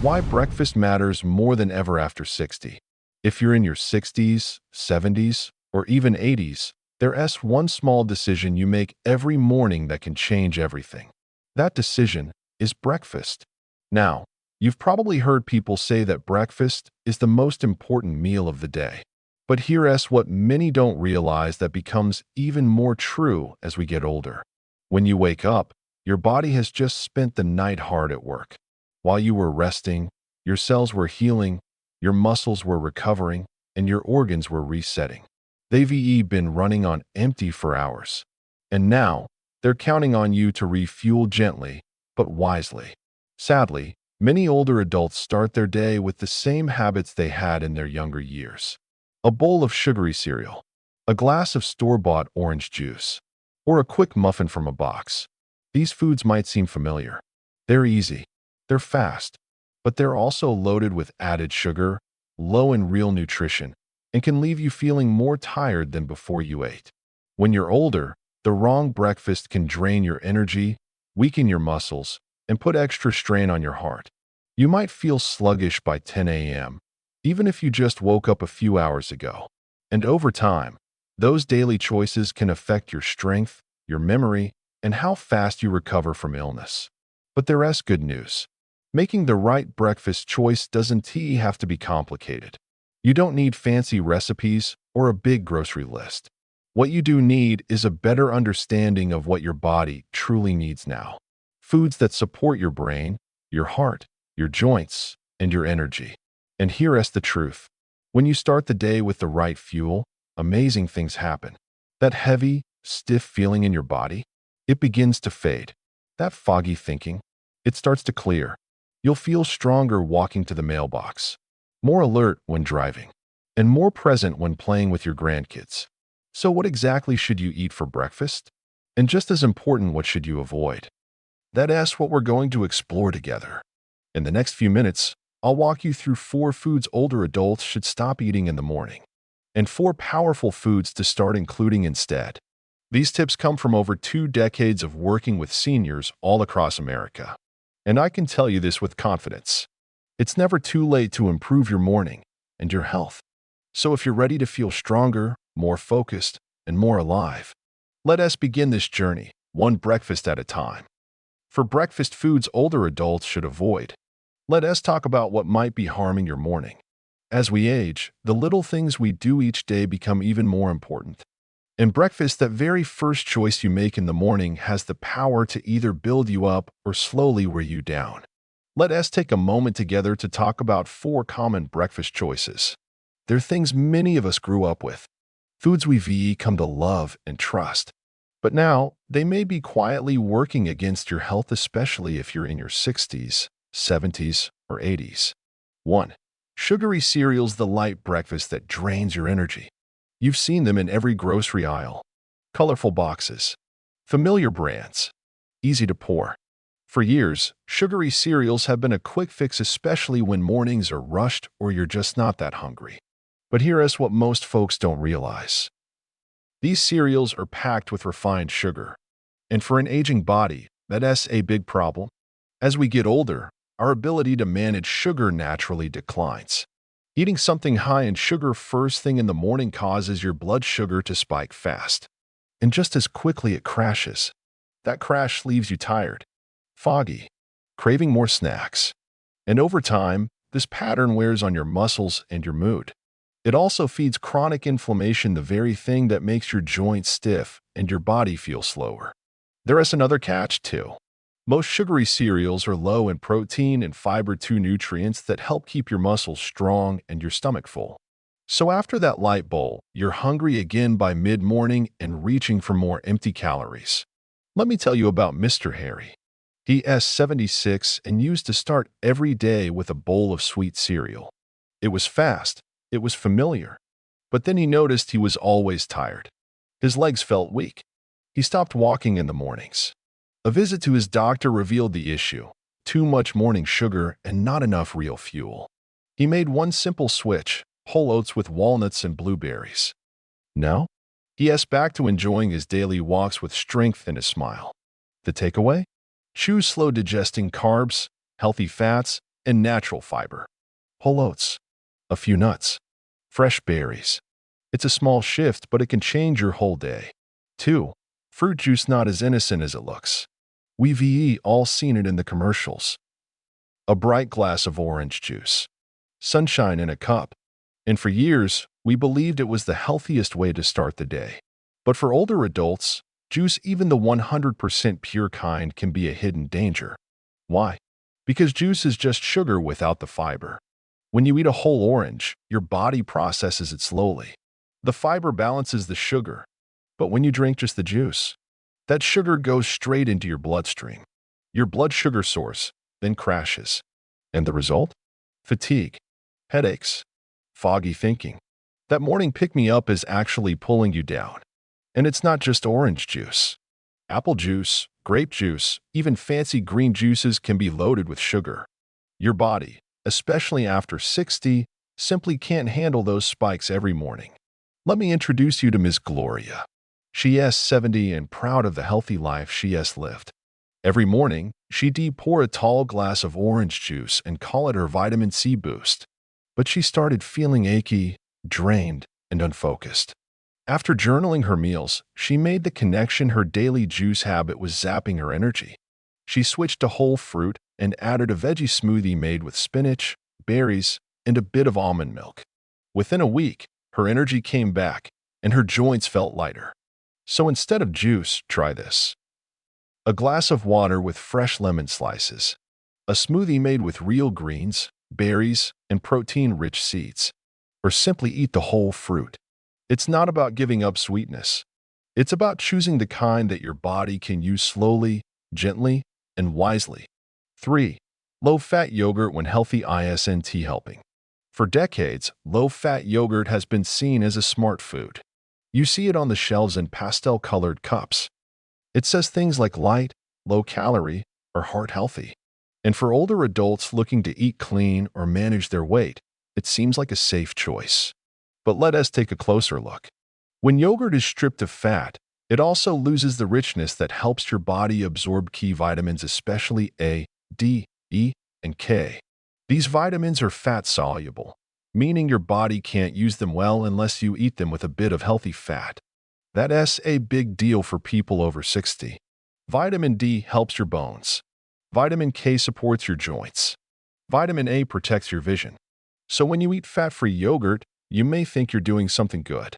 Why breakfast matters more than ever after 60. If you're in your 60s, 70s, or even 80s, there's one small decision you make every morning that can change everything. That decision is breakfast. Now, you've probably heard people say that breakfast is the most important meal of the day. But here's what many don't realize that becomes even more true as we get older. When you wake up, your body has just spent the night hard at work. While you were resting, your cells were healing, your muscles were recovering, and your organs were resetting. They've been running on empty for hours. And now, they're counting on you to refuel gently, but wisely. Sadly, many older adults start their day with the same habits they had in their younger years. A bowl of sugary cereal, a glass of store-bought orange juice, or a quick muffin from a box. These foods might seem familiar. They're easy, they're fast, but they're also loaded with added sugar, low in real nutrition, and can leave you feeling more tired than before you ate. When you're older, the wrong breakfast can drain your energy, weaken your muscles, and put extra strain on your heart. You might feel sluggish by 10 a.m., even if you just woke up a few hours ago. And over time, those daily choices can affect your strength, your memory, and how fast you recover from illness. But there's good news. Making the right breakfast choice doesn't have to be complicated. You don't need fancy recipes or a big grocery list. What you do need is a better understanding of what your body truly needs now. Foods that support your brain, your heart, your joints, and your energy. And here's the truth. When you start the day with the right fuel, amazing things happen. That heavy, stiff feeling in your body, it begins to fade. That foggy thinking, it starts to clear. You'll feel stronger walking to the mailbox, more alert when driving, and more present when playing with your grandkids. So what exactly should you eat for breakfast? And just as important, what should you avoid? That's what we're going to explore together. In the next few minutes, I'll walk you through 4 foods older adults should stop eating in the morning, and 4 powerful foods to start including instead. These tips come from over 2 decades of working with seniors all across America. And I can tell you this with confidence. It's never too late to improve your morning and your health. So if you're ready to feel stronger, more focused, and more alive, let us begin this journey, one breakfast at a time. For breakfast foods older adults should avoid, let us talk about what might be harming your morning. As we age, the little things we do each day become even more important. In breakfast, that very first choice you make in the morning has the power to either build you up or slowly wear you down. Let us take a moment together to talk about 4 common breakfast choices. They're things many of us grew up with, foods we've come to love and trust. But now, they may be quietly working against your health, especially if you're in your 60s, 70s, or 80s. 1. Sugary cereals, the light breakfast that drains your energy. You've seen them in every grocery aisle. Colorful boxes. Familiar brands. Easy to pour. For years, sugary cereals have been a quick fix, especially when mornings are rushed or you're just not that hungry. But here's what most folks don't realize. These cereals are packed with refined sugar. And for an aging body, that's a big problem. As we get older, our ability to manage sugar naturally declines. Eating something high in sugar first thing in the morning causes your blood sugar to spike fast. And just as quickly it crashes. That crash leaves you tired, foggy, craving more snacks. And over time, this pattern wears on your muscles and your mood. It also feeds chronic inflammation, the very thing that makes your joints stiff and your body feel slower. There is another catch, too. Most sugary cereals are low in protein and fiber, 2 nutrients that help keep your muscles strong and your stomach full. So after that light bowl, you're hungry again by mid-morning and reaching for more empty calories. Let me tell you about Mr. Harry. He is 76 and used to start every day with a bowl of sweet cereal. It was fast, it was familiar, but then he noticed he was always tired. His legs felt weak. He stopped walking in the mornings. A visit to his doctor revealed the issue: too much morning sugar and not enough real fuel. He made one simple switch: whole oats with walnuts and blueberries. Now, he is back to enjoying his daily walks with strength and a smile. The takeaway? Choose slow-digesting carbs, healthy fats, and natural fiber. Whole oats, a few nuts, fresh berries. It's a small shift, but it can change your whole day. 2. Fruit juice not as innocent as it looks. We've all seen it in the commercials. A bright glass of orange juice. Sunshine in a cup. And for years, we believed it was the healthiest way to start the day. But for older adults, juice, even the 100% pure kind, can be a hidden danger. Why? Because juice is just sugar without the fiber. When you eat a whole orange, your body processes it slowly. The fiber balances the sugar. But when you drink just the juice, that sugar goes straight into your bloodstream. Your blood sugar source then crashes. And the result? Fatigue, headaches, foggy thinking. That morning pick-me-up is actually pulling you down. And it's not just orange juice. Apple juice, grape juice, even fancy green juices can be loaded with sugar. Your body, especially after 60, simply can't handle those spikes every morning. Let me introduce you to Ms. Gloria. She is 70 and proud of the healthy life she has lived. Every morning, she'd pour a tall glass of orange juice and call it her vitamin C boost. But she started feeling achy, drained, and unfocused. After journaling her meals, she made the connection her daily juice habit was zapping her energy. She switched to whole fruit and added a veggie smoothie made with spinach, berries, and a bit of almond milk. Within a week, her energy came back, and her joints felt lighter. So instead of juice, try this. A glass of water with fresh lemon slices. A smoothie made with real greens, berries, and protein-rich seeds. Or simply eat the whole fruit. It's not about giving up sweetness. It's about choosing the kind that your body can use slowly, gently, and wisely. 3. Low-fat yogurt when healthy isn't helping. For decades, low-fat yogurt has been seen as a smart food. You see it on the shelves in pastel-colored cups. It says things like light, low-calorie, or heart-healthy. And for older adults looking to eat clean or manage their weight, it seems like a safe choice. But let us take a closer look. When yogurt is stripped of fat, it also loses the richness that helps your body absorb key vitamins, especially A, D, E, and K. These vitamins are fat-soluble, meaning your body can't use them well unless you eat them with a bit of healthy fat. That's a big deal for people over 60. Vitamin D helps your bones. Vitamin K supports your joints. Vitamin A protects your vision. So when you eat fat-free yogurt, you may think you're doing something good,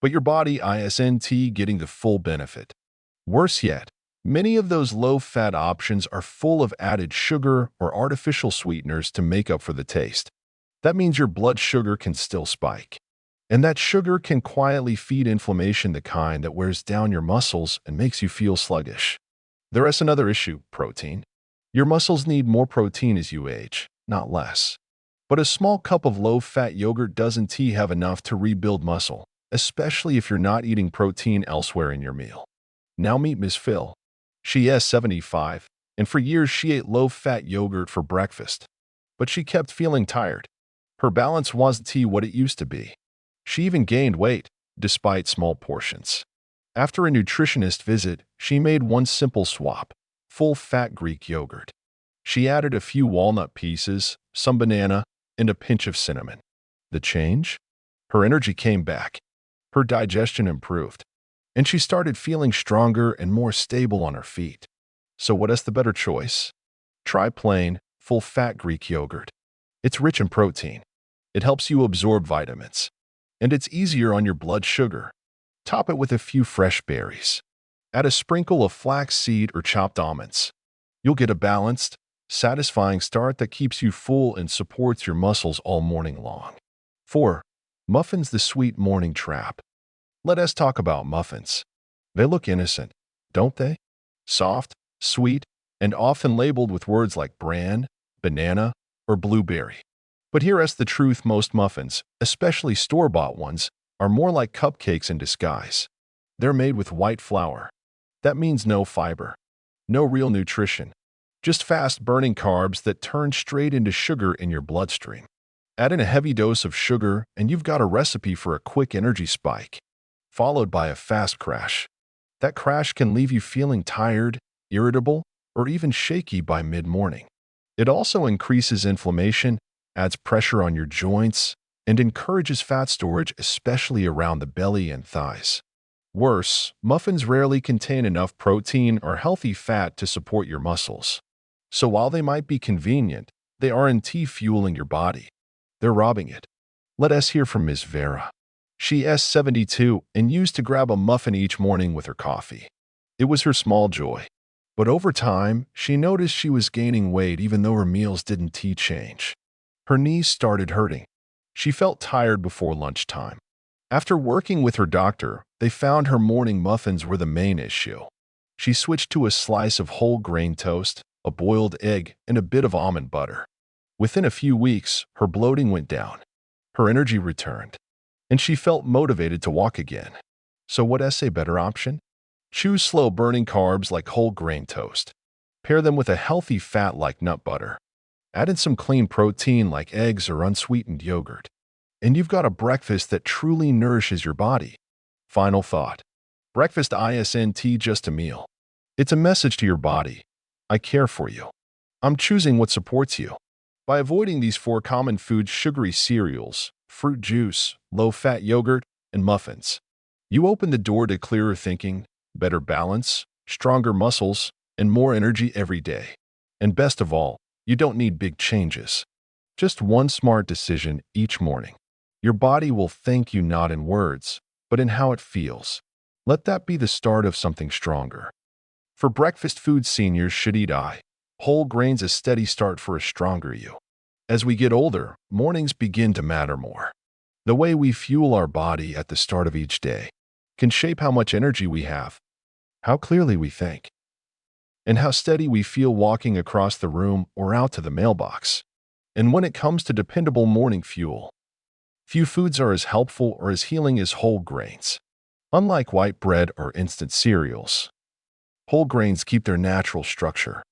but your body isn't getting the full benefit. Worse yet, many of those low-fat options are full of added sugar or artificial sweeteners to make up for the taste. That means your blood sugar can still spike. And that sugar can quietly feed inflammation, the kind that wears down your muscles and makes you feel sluggish. There is another issue: protein. Your muscles need more protein as you age, not less. But a small cup of low-fat yogurt doesn't have enough to rebuild muscle, especially if you're not eating protein elsewhere in your meal. Now meet Ms. Phil. She is 75, and for years she ate low-fat yogurt for breakfast. But she kept feeling tired. Her balance wasn't what it used to be. She even gained weight, despite small portions. After a nutritionist visit, she made one simple swap: full-fat Greek yogurt. She added a few walnut pieces, some banana, and a pinch of cinnamon. The change? Her energy came back. Her digestion improved. And she started feeling stronger and more stable on her feet. So what is the better choice? Try plain, full-fat Greek yogurt. It's rich in protein. It helps you absorb vitamins. And it's easier on your blood sugar. Top it with a few fresh berries. Add a sprinkle of flaxseed or chopped almonds. You'll get a balanced, satisfying start that keeps you full and supports your muscles all morning long. 4. Muffins, the sweet morning trap. Let us talk about muffins. They look innocent, don't they? Soft, sweet, and often labeled with words like bran, banana, or blueberry. But here's the truth: most muffins, especially store-bought ones, are more like cupcakes in disguise. They're made with white flour. That means no fiber, no real nutrition, just fast-burning carbs that turn straight into sugar in your bloodstream. Add in a heavy dose of sugar, and you've got a recipe for a quick energy spike, followed by a fast crash. That crash can leave you feeling tired, irritable, or even shaky by mid-morning. It also increases inflammation, adds pressure on your joints, and encourages fat storage, especially around the belly and thighs. Worse, muffins rarely contain enough protein or healthy fat to support your muscles. So while they might be convenient, they aren't fueling your body. They're robbing it. Let us hear from Ms. Vera. She is 72 and used to grab a muffin each morning with her coffee. It was her small joy. But over time, she noticed she was gaining weight even though her meals didn't change. Her knees started hurting. She felt tired before lunchtime. After working with her doctor, they found her morning muffins were the main issue. She switched to a slice of whole grain toast, a boiled egg, and a bit of almond butter. Within a few weeks, her bloating went down. Her energy returned, and she felt motivated to walk again. So what is a better option? Choose slow-burning carbs like whole grain toast. Pair them with a healthy fat like nut butter. Add in some clean protein like eggs or unsweetened yogurt. And you've got a breakfast that truly nourishes your body. Final thought. Breakfast isn't just a meal. It's a message to your body. I care for you. I'm choosing what supports you. By avoiding these 4 common foods: sugary cereals, fruit juice, low-fat yogurt, and muffins, you open the door to clearer thinking, better balance, stronger muscles, and more energy every day. And best of all, you don't need big changes. Just one smart decision each morning. Your body will thank you not in words, but in how it feels. Let that be the start of something stronger. For breakfast foods seniors should eat: whole grains, a steady start for a stronger you. As we get older, mornings begin to matter more. The way we fuel our body at the start of each day can shape how much energy we have, how clearly we think, and how steady we feel walking across the room or out to the mailbox. And when it comes to dependable morning fuel, few foods are as helpful or as healing as whole grains. Unlike white bread or instant cereals, whole grains keep their natural structure.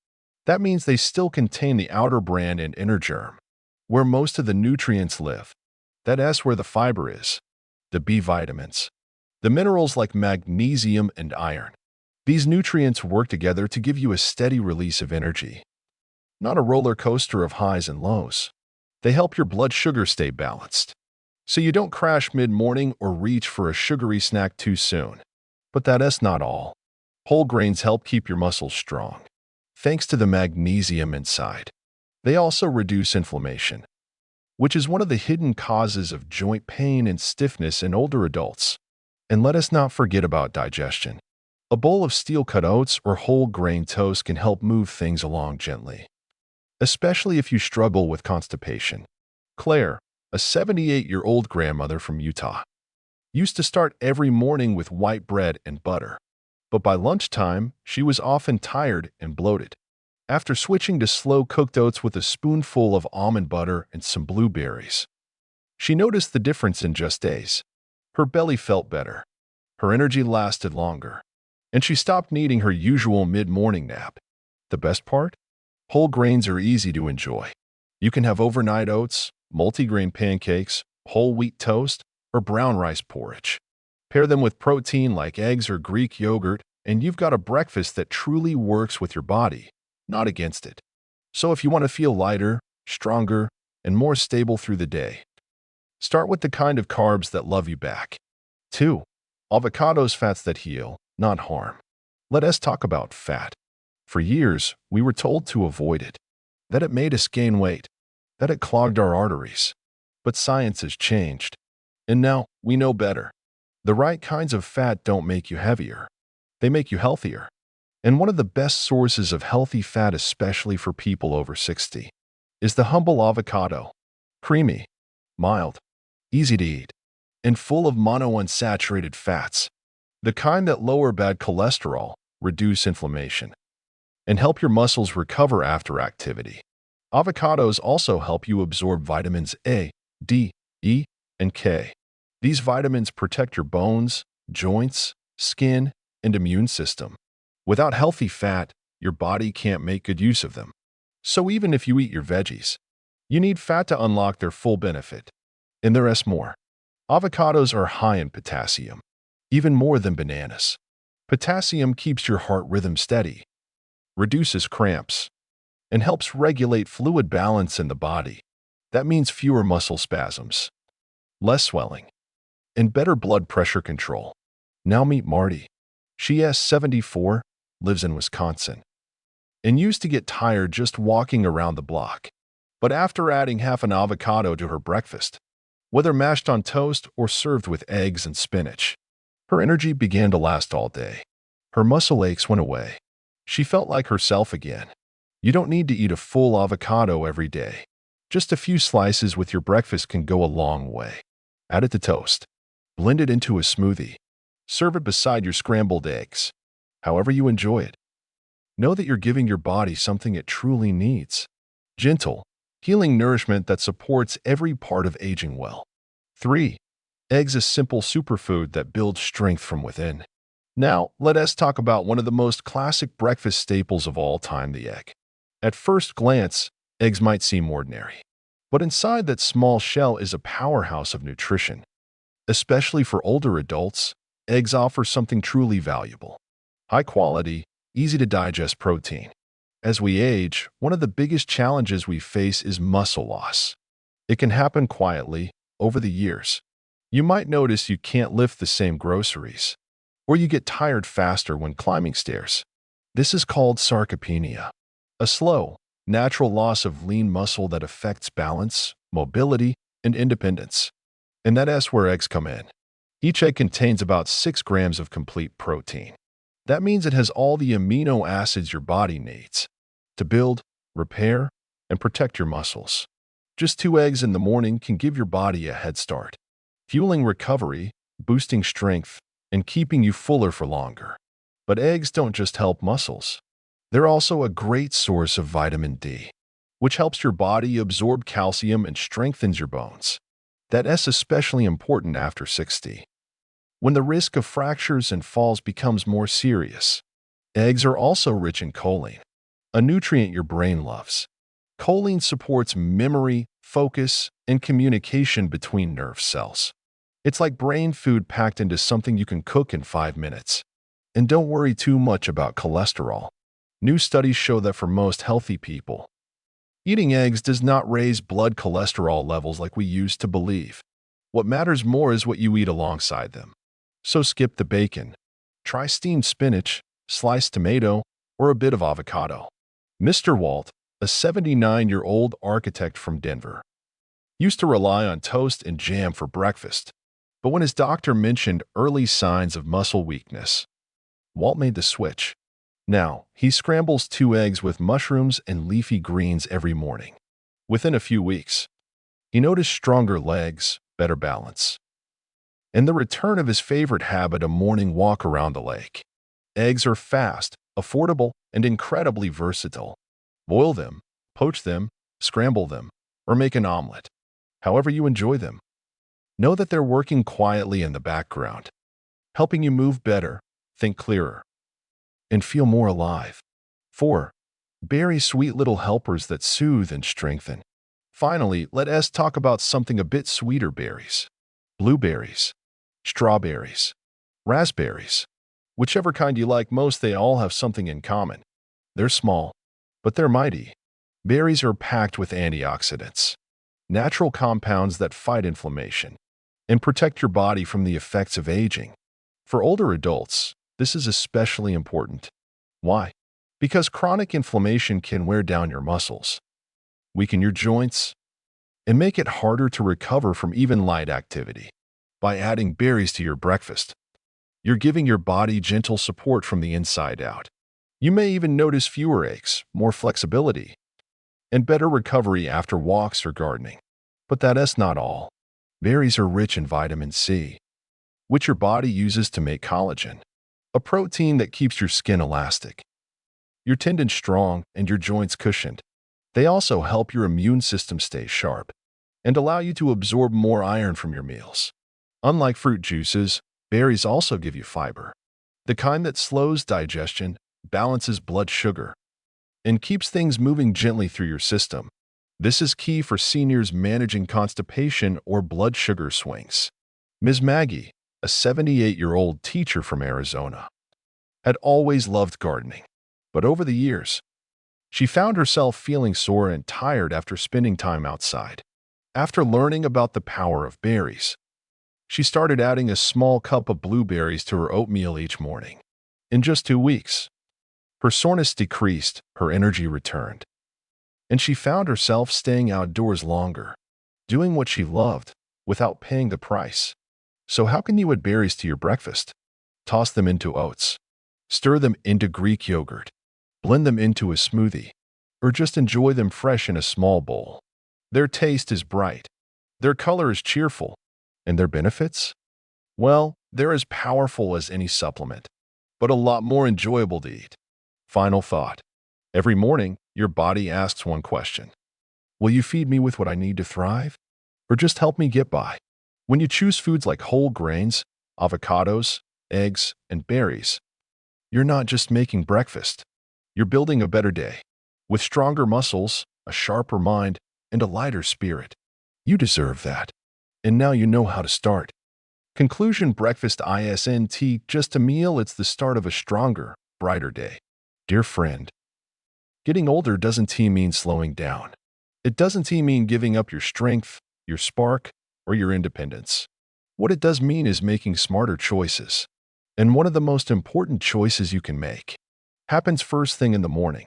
That means they still contain the outer bran and inner germ, where most of the nutrients live. That's where the fiber is, the B vitamins, the minerals like magnesium and iron. These nutrients work together to give you a steady release of energy, not a roller coaster of highs and lows. They help your blood sugar stay balanced, so you don't crash mid-morning or reach for a sugary snack too soon. But that's not all. Whole grains help keep your muscles strong, thanks to the magnesium inside. They also reduce inflammation, which is one of the hidden causes of joint pain and stiffness in older adults. And let us not forget about digestion. A bowl of steel-cut oats or whole grain toast can help move things along gently, especially if you struggle with constipation. Claire, a 78-year-old grandmother from Utah, used to start every morning with white bread and butter. But by lunchtime, she was often tired and bloated. After switching to slow-cooked oats with a spoonful of almond butter and some blueberries, she noticed the difference in just days. Her belly felt better, her energy lasted longer, and she stopped needing her usual mid-morning nap. The best part? Whole grains are easy to enjoy. You can have overnight oats, multigrain pancakes, whole wheat toast, or brown rice porridge. Pair them with protein like eggs or Greek yogurt, and you've got a breakfast that truly works with your body, not against it. So if you want to feel lighter, stronger, and more stable through the day, start with the kind of carbs that love you back. 2. Avocados, fats that heal, not harm. Let us talk about fat. For years, we were told to avoid it, that it made us gain weight, that it clogged our arteries. But science has changed, and now we know better. The right kinds of fat don't make you heavier. They make you healthier. And one of the best sources of healthy fat, especially for people over 60, is the humble avocado. Creamy, mild, easy to eat, and full of monounsaturated fats, the kind that lower bad cholesterol, reduce inflammation, and help your muscles recover after activity. Avocados also help you absorb vitamins A, D, E, and K. These vitamins protect your bones, joints, skin, and immune system. Without healthy fat, your body can't make good use of them. So even if you eat your veggies, you need fat to unlock their full benefit. And there's more. Avocados are high in potassium, even more than bananas. Potassium keeps your heart rhythm steady, reduces cramps, and helps regulate fluid balance in the body. That means fewer muscle spasms, less swelling, and better blood pressure control. Now meet Marty. She is 74, lives in Wisconsin, and used to get tired just walking around the block. But after adding half an avocado to her breakfast, whether mashed on toast or served with eggs and spinach, her energy began to last all day. Her muscle aches went away. She felt like herself again. You don't need to eat a full avocado every day. Just a few slices with your breakfast can go a long way. Add it to toast. Blend it into a smoothie. Serve it beside your scrambled eggs. However you enjoy it. Know that you're giving your body something it truly needs. Gentle, healing nourishment that supports every part of aging well. 3. Eggs, a simple superfood that builds strength from within. Now, let us talk about one of the most classic breakfast staples of all time, the egg. At first glance, eggs might seem ordinary. But inside that small shell is a powerhouse of nutrition. Especially for older adults, eggs offer something truly valuable. High quality, easy to digest protein. As we age, one of the biggest challenges we face is muscle loss. It can happen quietly, over the years. You might notice you can't lift the same groceries, or you get tired faster when climbing stairs. This is called sarcopenia, a slow, natural loss of lean muscle that affects balance, mobility, and independence. And that's where eggs come in. Each egg contains about 6 grams of complete protein. That means it has all the amino acids your body needs to build, repair, and protect your muscles. Just 2 eggs in the morning can give your body a head start, fueling recovery, boosting strength, and keeping you fuller for longer. But eggs don't just help muscles. They're also a great source of vitamin D, which helps your body absorb calcium and strengthens your bones. That's especially important after 60, when the risk of fractures and falls becomes more serious. Eggs are also rich in choline, a nutrient your brain loves. Choline supports memory, focus, and communication between nerve cells. It's like brain food packed into something you can cook in 5 minutes. And don't worry too much about cholesterol. New studies show that for most healthy people, eating eggs does not raise blood cholesterol levels like we used to believe. What matters more is what you eat alongside them. So skip the bacon. Try steamed spinach, sliced tomato, or a bit of avocado. Mr. Walt, a 79-year-old architect from Denver, used to rely on toast and jam for breakfast. But when his doctor mentioned early signs of muscle weakness, Walt made the switch. Now, he scrambles 2 eggs with mushrooms and leafy greens every morning. Within a few weeks, he noticed stronger legs, better balance, and the return of his favorite habit, a morning walk around the lake. Eggs are fast, affordable, and incredibly versatile. Boil them, poach them, scramble them, or make an omelet. However you enjoy them. Know that they're working quietly in the background, helping you move better, think clearer, and feel more alive. 4. Berries, sweet little helpers that soothe and strengthen. Finally, let us talk about something a bit sweeter: berries. Blueberries, strawberries, raspberries. Whichever kind you like most, they all have something in common. They're small, but they're mighty. Berries are packed with antioxidants, natural compounds that fight inflammation and protect your body from the effects of aging. For older adults, this is especially important. Why? Because chronic inflammation can wear down your muscles, weaken your joints, and make it harder to recover from even light activity. By adding berries to your breakfast, you're giving your body gentle support from the inside out. You may even notice fewer aches, more flexibility, and better recovery after walks or gardening. But that's not all. Berries are rich in vitamin C, which your body uses to make collagen, a protein that keeps your skin elastic, your tendons strong, and your joints cushioned. They also help your immune system stay sharp and allow you to absorb more iron from your meals. Unlike fruit juices, berries also give you fiber, the kind that slows digestion, balances blood sugar, and keeps things moving gently through your system. This is key for seniors managing constipation or blood sugar swings. Ms. Maggie, a 78-year-old teacher from Arizona, had always loved gardening. But over the years, She found herself feeling sore and tired after spending time outside. After learning about the power of berries, she started adding a small cup of blueberries to her oatmeal each morning. In just 2 weeks, her soreness decreased, her energy returned, and she found herself staying outdoors longer, doing what she loved without paying the price. So how can you add berries to your breakfast? Toss them into oats. Stir them into Greek yogurt. Blend them into a smoothie. Or just enjoy them fresh in a small bowl. Their taste is bright. Their color is cheerful. And their benefits? Well, they're as powerful as any supplement, but a lot more enjoyable to eat. Final thought. Every morning, your body asks one question. Will you feed me with what I need to thrive? Or just help me get by? When you choose foods like whole grains, avocados, eggs, and berries, you're not just making breakfast. You're building a better day. With stronger muscles, a sharper mind, and a lighter spirit. You deserve that. And now you know how to start. Conclusion: breakfast isn't just a meal, it's the start of a stronger, brighter day. Dear friend, getting older doesn't mean slowing down. It doesn't mean giving up your strength, your spark, or your independence. What it does mean is making smarter choices. And one of the most important choices you can make happens first thing in the morning.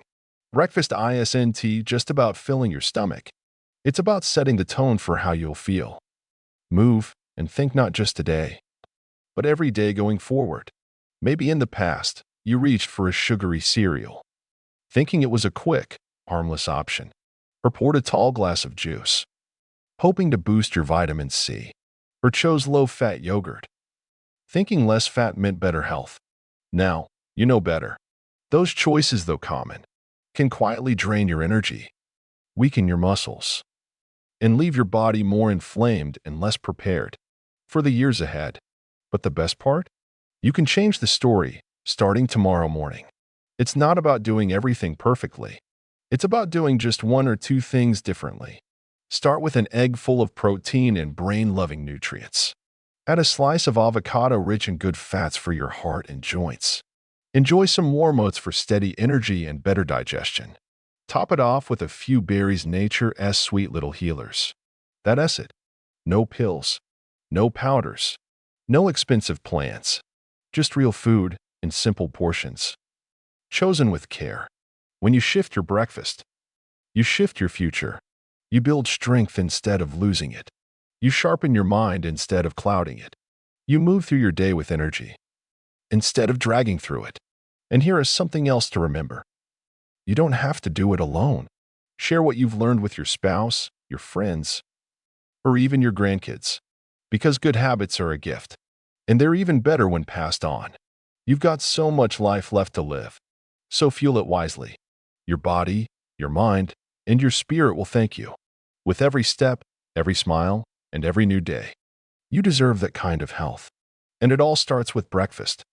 Breakfast isn't just about filling your stomach. It's about setting the tone for how you'll feel, move, and think not just today, but every day going forward. Maybe in the past, you reached for a sugary cereal, thinking it was a quick, harmless option, or poured a tall glass of juice, hoping to boost your vitamin C, or chose low-fat yogurt, thinking less fat meant better health. Now, you know better. Those choices, though common, can quietly drain your energy, weaken your muscles, and leave your body more inflamed and less prepared for the years ahead. But the best part? You can change the story starting tomorrow morning. It's not about doing everything perfectly. It's about doing just one or two things differently. Start with an egg full of protein and brain-loving nutrients. Add a slice of avocado rich in good fats for your heart and joints. Enjoy some warm oats for steady energy and better digestion. Top it off with a few berries, nature's sweet little healers. That's it. No pills, no powders, no expensive plants. Just real food in simple portions, chosen with care. When you shift your breakfast, you shift your future. You build strength instead of losing it. You sharpen your mind instead of clouding it. You move through your day with energy instead of dragging through it. And here is something else to remember. You don't have to do it alone. Share what you've learned with your spouse, your friends, or even your grandkids. Because good habits are a gift, and they're even better when passed on. You've got so much life left to live, so fuel it wisely. Your body, your mind, and your spirit will thank you. With every step, every smile, and every new day. You deserve that kind of health. And it all starts with breakfast.